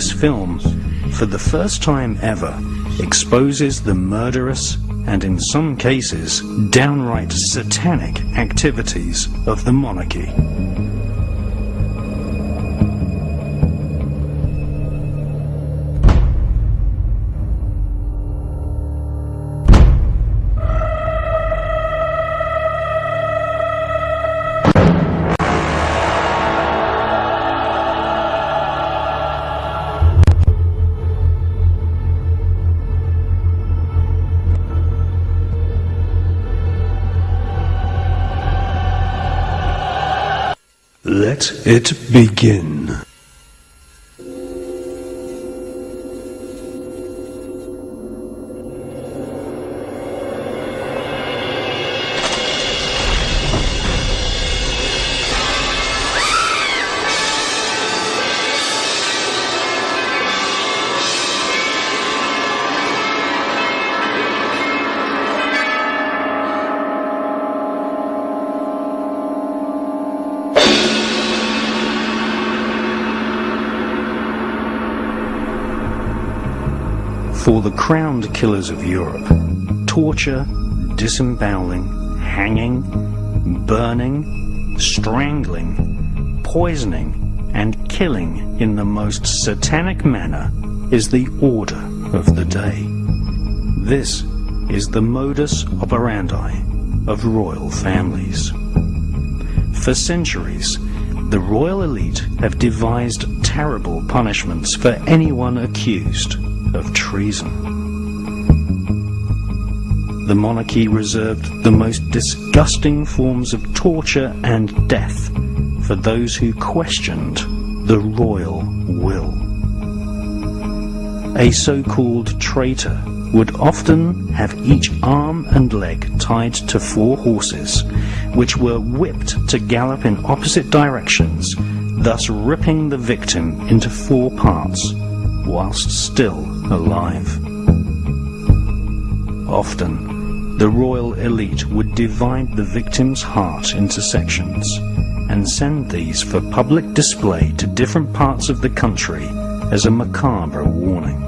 this film, for the first time ever, exposes the murderous and, in some cases, downright satanic activities of the monarchy. Let it begin. For the crowned killers of Europe, torture, disemboweling, hanging, burning, strangling, poisoning, and killing in the most satanic manner is the order of the day. This is the modus operandi of royal families. For centuries, the royal elite have devised terrible punishments for anyone accused of treason. The monarchy reserved the most disgusting forms of torture and death for those who questioned the royal will. A so-called traitor would often have each arm and leg tied to 4 horses, which were whipped to gallop in opposite directions, thus ripping the victim into 4 parts, whilst still alive. Often, the royal elite would divide the victim's heart into sections and send these for public display to different parts of the country as a macabre warning.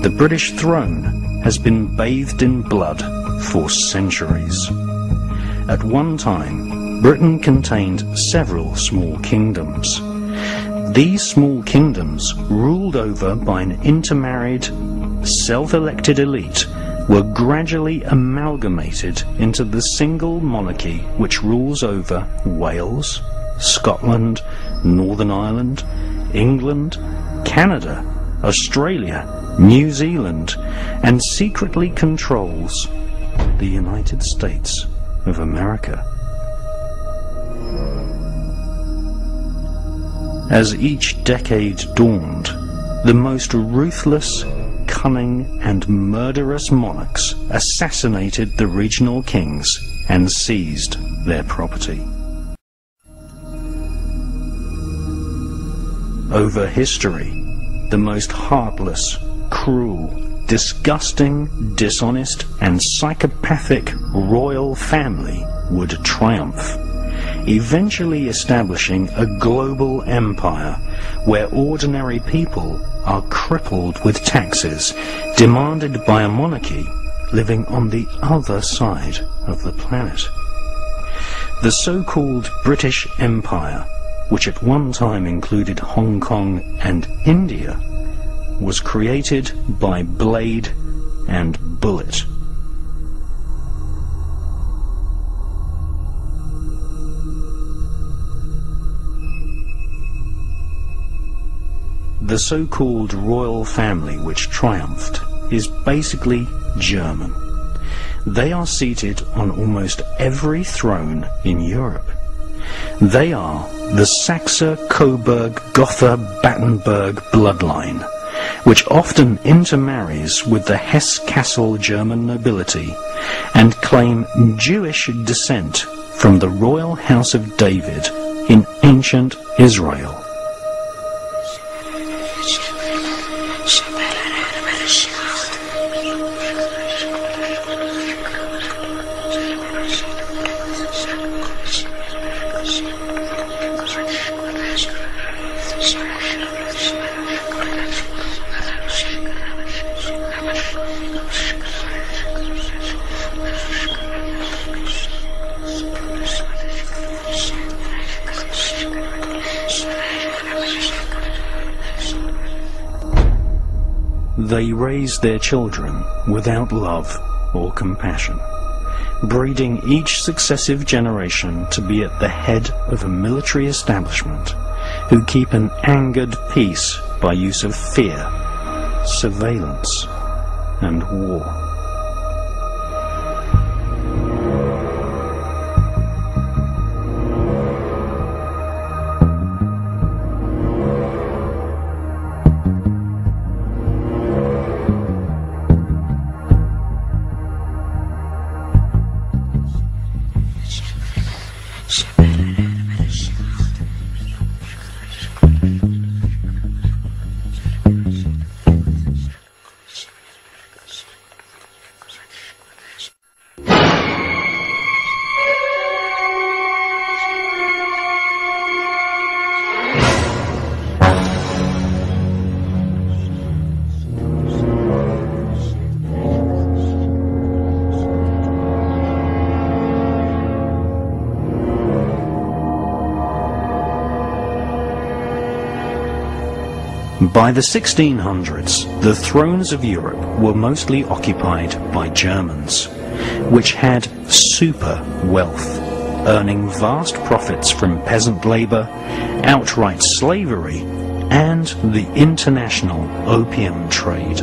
The British throne has been bathed in blood for centuries. At one time, Britain contained several small kingdoms. These small kingdoms, ruled over by an intermarried, self-elected elite, were gradually amalgamated into the single monarchy which rules over Wales, Scotland, Northern Ireland, England, Canada, Australia, New Zealand, and secretly controls the United States of America. As each decade dawned, the most ruthless, cunning, and murderous monarchs assassinated the regional kings and seized their property. Over history, the most heartless, cruel, disgusting, dishonest, and psychopathic royal family would triumph, eventually establishing a global empire where ordinary people are crippled with taxes demanded by a monarchy living on the other side of the planet. The so-called British Empire, which at one time included Hong Kong and India, was created by blade and bullet. The so-called royal family which triumphed is basically German. They are seated on almost every throne in Europe. They are the Saxe-Coburg-Gotha-Battenberg bloodline, which often intermarries with the Hesse-Kassel German nobility and claim Jewish descent from the royal house of David in ancient Israel. They raise their children without love or compassion, breeding each successive generation to be at the head of a military establishment who keep an angered peace by use of fear, surveillance, and war. By the 1600s, the thrones of Europe were mostly occupied by Germans, which had super wealth, earning vast profits from peasant labor, outright slavery, and the international opium trade.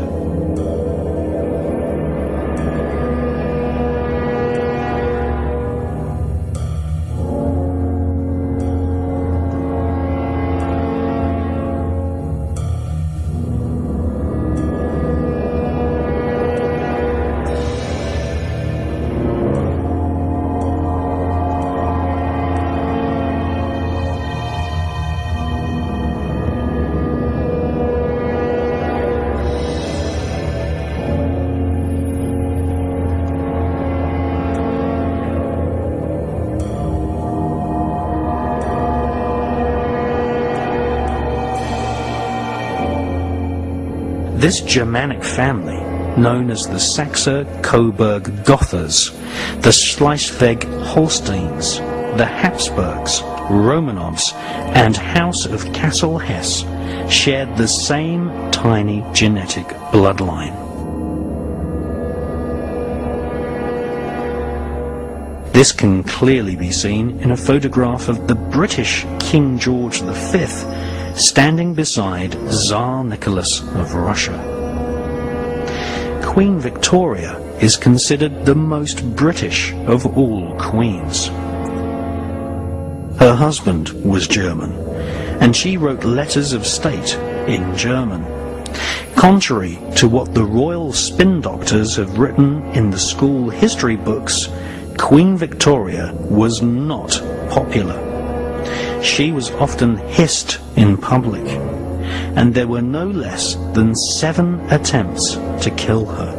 This Germanic family, known as the Saxe-Coburg-Gothas, the Schleswig-Holsteins, the Habsburgs, Romanovs, and House of Kassel-Hesse, shared the same tiny genetic bloodline. This can clearly be seen in a photograph of the British King George V standing beside Tsar Nicholas of Russia. Queen Victoria is considered the most British of all queens. Her husband was German, and she wrote letters of state in German. Contrary to what the royal spin doctors have written in the school history books, Queen Victoria was not popular. She was often hissed in public, and there were no less than 7 attempts to kill her.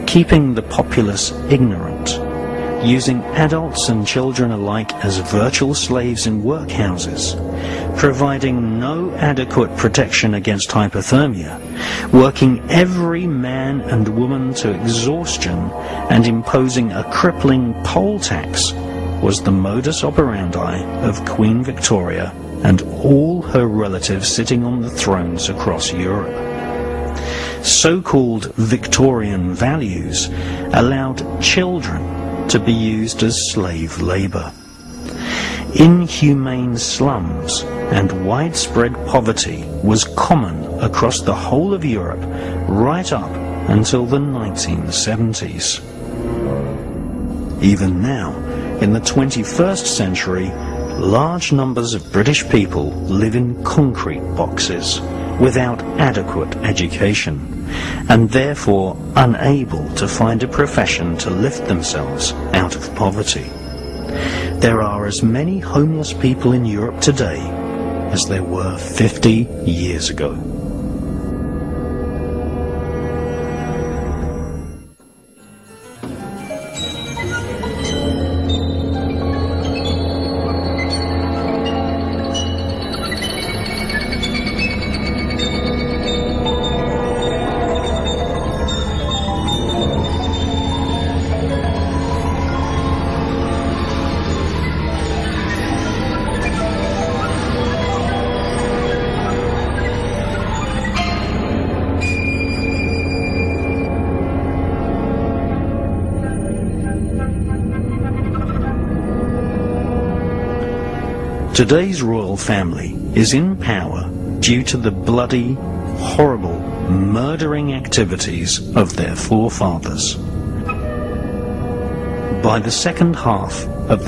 Keeping the populace ignorant, using adults and children alike as virtual slaves in workhouses, providing no adequate protection against hypothermia, working every man and woman to exhaustion, and imposing a crippling poll tax was the modus operandi of Queen Victoria and all her relatives sitting on the thrones across Europe. So-called Victorian values allowed children to be used as slave labor. Inhumane slums and widespread poverty was common across the whole of Europe right up until the 1970s. Even now, in the 21st century, large numbers of British people live in concrete boxes without adequate education, and therefore unable to find a profession to lift themselves out of poverty. There are as many homeless people in Europe today as there were 50 years ago. Today's royal family is in power due to the bloody, horrible, murdering activities of their forefathers. By the second half of